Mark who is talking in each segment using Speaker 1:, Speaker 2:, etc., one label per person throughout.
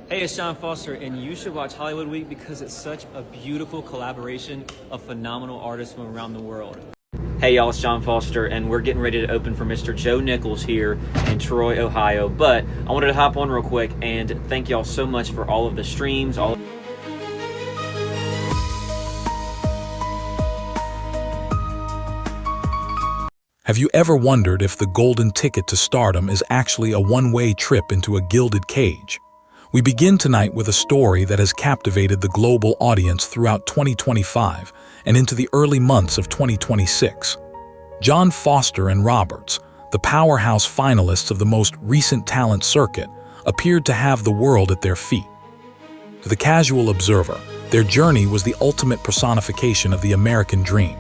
Speaker 1: Hey, it's Sean Foster, and you should watch Hollywood Week because it's such a beautiful collaboration of phenomenal artists from around the world. Hey y'all, it's Sean Foster, and we're getting ready to open for Mr. Joe Nichols here in Troy, Ohio. But I wanted to hop on real quick and thank y'all so much for all of the streams,
Speaker 2: Have you ever wondered if the golden ticket to stardom is actually a one-way trip into a gilded cage? We begin tonight with a story that has captivated the global audience throughout 2025 and into the early months of 2026. John Foster and Roberts, the powerhouse finalists of the most recent talent circuit, appeared to have the world at their feet. To the casual observer, their journey was the ultimate personification of the American dream.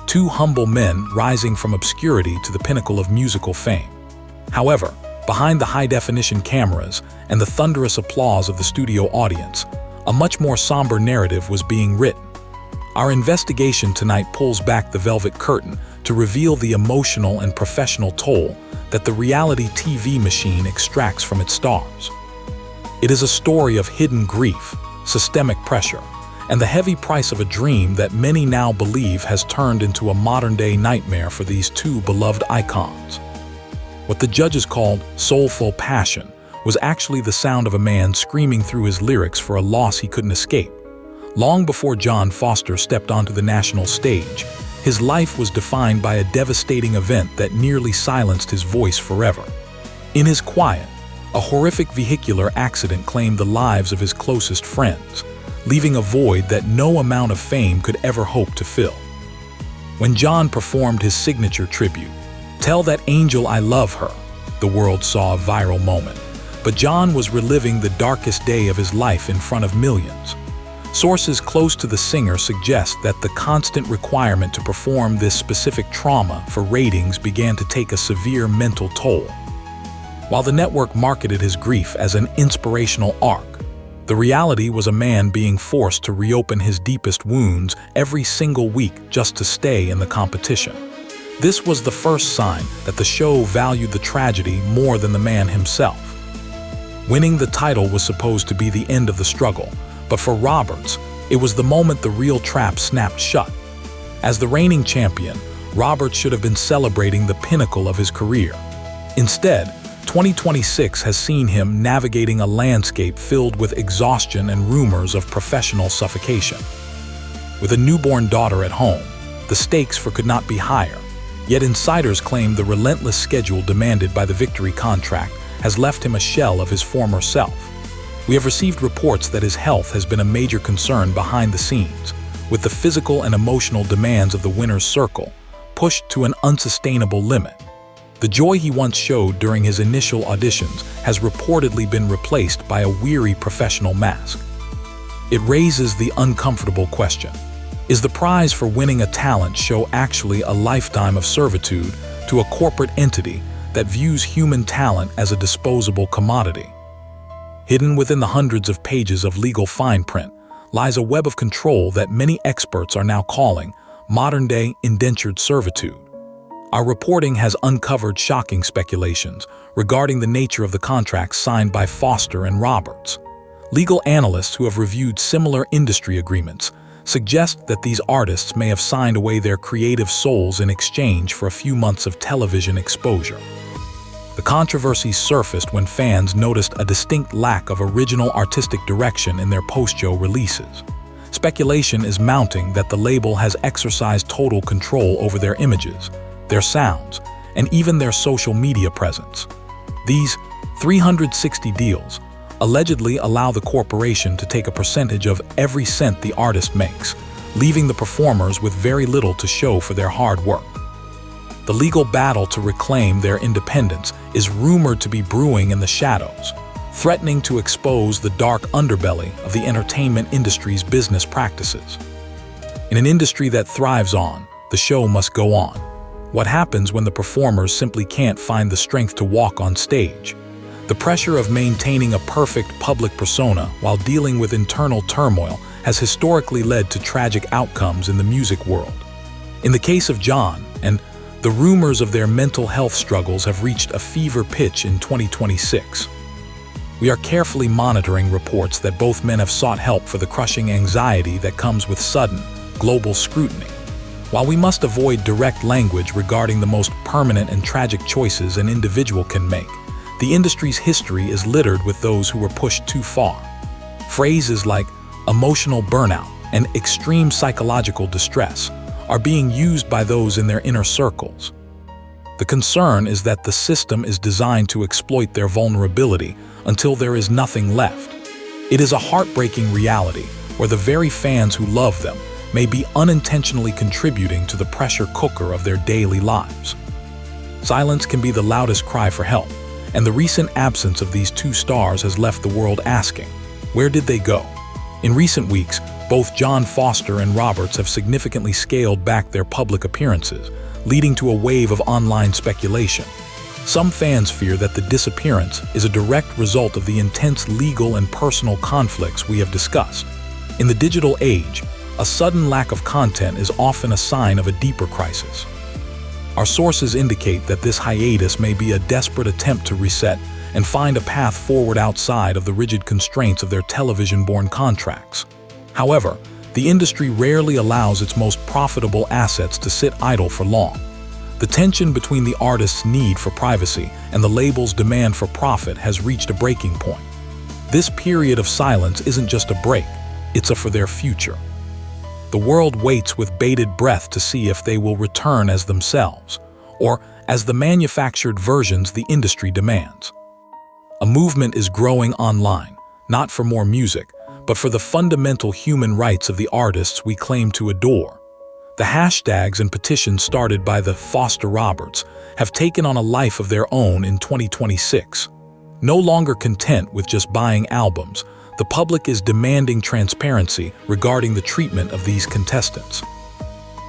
Speaker 2: Two humble men rising from obscurity to the pinnacle of musical fame. However, behind the high-definition cameras and the thunderous applause of the studio audience, a much more somber narrative was being written. Our investigation tonight pulls back the velvet curtain to reveal the emotional and professional toll that the reality TV machine extracts from its stars. It is a story of hidden grief, systemic pressure, and the heavy price of a dream that many now believe has turned into a modern-day nightmare for these two beloved icons. What the judges called soulful passion was actually the sound of a man screaming through his lyrics for a loss he couldn't escape. Long before John Foster stepped onto the national stage, his life was defined by a devastating event that nearly silenced his voice forever. In his quiet, a horrific vehicular accident claimed the lives of his closest friends, leaving a void that no amount of fame could ever hope to fill. When John performed his signature tribute, "Tell That Angel I Love Her," the world saw a viral moment, but John was reliving the darkest day of his life in front of millions. Sources close to the singer suggest that the constant requirement to perform this specific trauma for ratings began to take a severe mental toll. While the network marketed his grief as an inspirational arc, the reality was a man being forced to reopen his deepest wounds every single week just to stay in the competition. This was the first sign that the show valued the tragedy more than the man himself. Winning the title was supposed to be the end of the struggle, but for Roberts, it was the moment the real trap snapped shut. As the reigning champion, Roberts should have been celebrating the pinnacle of his career. Instead, 2026 has seen him navigating a landscape filled with exhaustion and rumors of professional suffocation. With a newborn daughter at home, the stakes could not be higher, yet insiders claim the relentless schedule demanded by the Victory contract has left him a shell of his former self. We have received reports that his health has been a major concern behind the scenes, with the physical and emotional demands of the winner's circle pushed to an unsustainable limit. The joy he once showed during his initial auditions has reportedly been replaced by a weary professional mask. It raises the uncomfortable question: is the prize for winning a talent show actually a lifetime of servitude to a corporate entity that views human talent as a disposable commodity? Hidden within the hundreds of pages of legal fine print lies a web of control that many experts are now calling modern-day indentured servitude. Our reporting has uncovered shocking speculations regarding the nature of the contracts signed by Foster and Roberts. Legal analysts who have reviewed similar industry agreements suggest that these artists may have signed away their creative souls in exchange for a few months of television exposure. The controversy surfaced when fans noticed a distinct lack of original artistic direction in their post-show releases. Speculation is mounting that the label has exercised total control over their images, their sounds, and even their social media presence. These 360 deals allegedly allow the corporation to take a percentage of every cent the artist makes, leaving the performers with very little to show for their hard work. The legal battle to reclaim their independence is rumored to be brewing in the shadows, threatening to expose the dark underbelly of the entertainment industry's business practices. In an industry that thrives on, the show must go on. What happens when the performers simply can't find the strength to walk on stage? The pressure of maintaining a perfect public persona while dealing with internal turmoil has historically led to tragic outcomes in the music world. In the case of John and the rumors of their mental health struggles have reached a fever pitch in 2026. We are carefully monitoring reports that both men have sought help for the crushing anxiety that comes with sudden, global scrutiny. While we must avoid direct language regarding the most permanent and tragic choices an individual can make, the industry's history is littered with those who were pushed too far. Phrases like emotional burnout and extreme psychological distress are being used by those in their inner circles. The concern is that the system is designed to exploit their vulnerability until there is nothing left. It is a heartbreaking reality where the very fans who love them may be unintentionally contributing to the pressure cooker of their daily lives. Silence can be the loudest cry for help, and the recent absence of these two stars has left the world asking, where did they go? In recent weeks, both Jon Foster and Roberts have significantly scaled back their public appearances, leading to a wave of online speculation. Some fans fear that the disappearance is a direct result of the intense legal and personal conflicts we have discussed. In the digital age, a sudden lack of content is often a sign of a deeper crisis. Our sources indicate that this hiatus may be a desperate attempt to reset and find a path forward outside of the rigid constraints of their television-born contracts. However, the industry rarely allows its most profitable assets to sit idle for long. The tension between the artist's need for privacy and the label's demand for profit has reached a breaking point. This period of silence isn't just a break, it's a for their future. The world waits with bated breath to see if they will return as themselves, or as the manufactured versions the industry demands. A movement is growing online, not for more music, but for the fundamental human rights of the artists we claim to adore. The hashtags and petitions started by the Foster Roberts have taken on a life of their own in 2026. No longer content with just buying albums, the public is demanding transparency regarding the treatment of these contestants.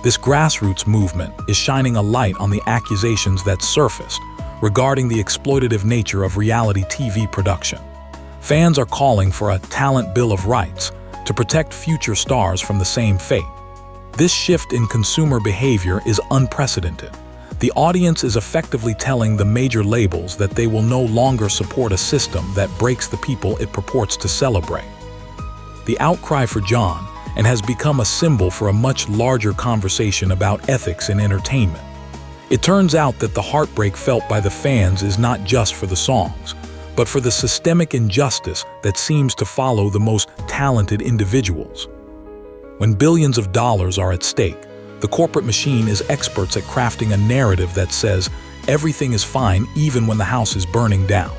Speaker 2: This grassroots movement is shining a light on the accusations that surfaced regarding the exploitative nature of reality TV production. Fans are calling for a talent bill of rights to protect future stars from the same fate. This shift in consumer behavior is unprecedented. The audience is effectively telling the major labels that they will no longer support a system that breaks the people it purports to celebrate. The outcry for Jon and has become a symbol for a much larger conversation about ethics in entertainment. It turns out that the heartbreak felt by the fans is not just for the songs, but for the systemic injustice that seems to follow the most talented individuals. When billions of dollars are at stake, the corporate machine is experts at crafting a narrative that says everything is fine even when the house is burning down.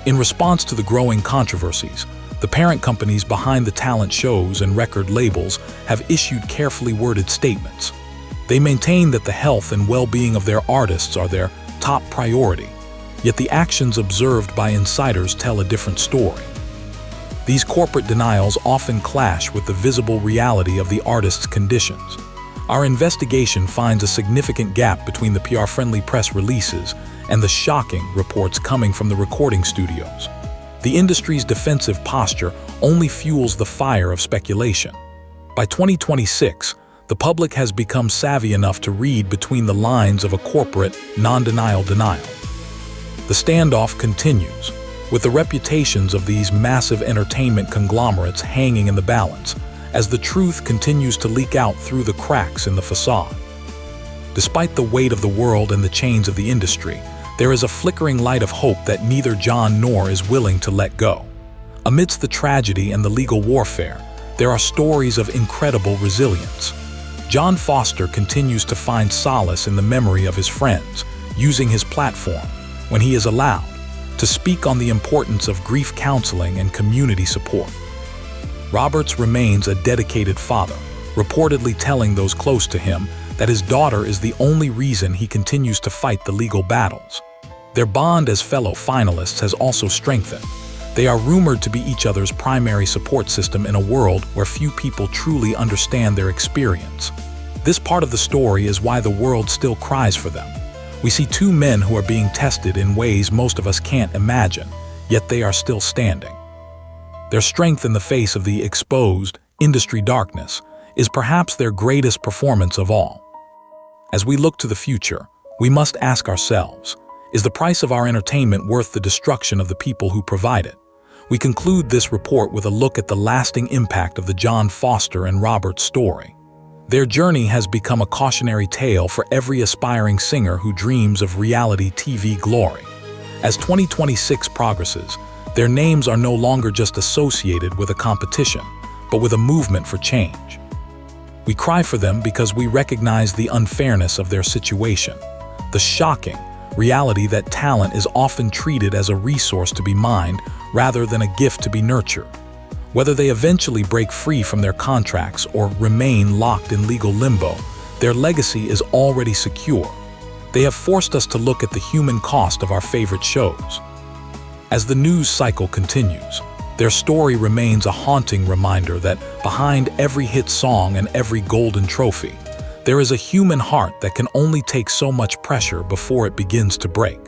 Speaker 2: In response to the growing controversies, the parent companies behind the talent shows and record labels have issued carefully worded statements. They maintain that the health and well-being of their artists are their top priority, yet the actions observed by insiders tell a different story. These corporate denials often clash with the visible reality of the artist's conditions. Our investigation finds a significant gap between the PR-friendly press releases and the shocking reports coming from the recording studios. The industry's defensive posture only fuels the fire of speculation. By 2026, the public has become savvy enough to read between the lines of a corporate, non-denial denial. The standoff continues, with the reputations of these massive entertainment conglomerates hanging in the balance, as the truth continues to leak out through the cracks in the facade. Despite the weight of the world and the chains of the industry, there is a flickering light of hope that neither Jon nor is willing to let go. Amidst the tragedy and the legal warfare, there are stories of incredible resilience. Jon Foster continues to find solace in the memory of his friends, using his platform, when he is allowed, to speak on the importance of grief counseling and community support. Roberts remains a dedicated father, reportedly telling those close to him that his daughter is the only reason he continues to fight the legal battles. Their bond as fellow finalists has also strengthened. They are rumored to be each other's primary support system in a world where few people truly understand their experience. This part of the story is why the world still cries for them. We see two men who are being tested in ways most of us can't imagine, yet they are still standing. Their strength in the face of the exposed, industry darkness is perhaps their greatest performance of all. As we look to the future, we must ask ourselves, is the price of our entertainment worth the destruction of the people who provide it? We conclude this report with a look at the lasting impact of the John Foster and Robert story. Their journey has become a cautionary tale for every aspiring singer who dreams of reality TV glory. As 2026 progresses, their names are no longer just associated with a competition, but with a movement for change. We cry for them because we recognize the unfairness of their situation, the shocking reality that talent is often treated as a resource to be mined rather than a gift to be nurtured. Whether they eventually break free from their contracts or remain locked in legal limbo, their legacy is already secure. They have forced us to look at the human cost of our favorite shows. As the news cycle continues, their story remains a haunting reminder that behind every hit song and every golden trophy, there is a human heart that can only take so much pressure before it begins to break.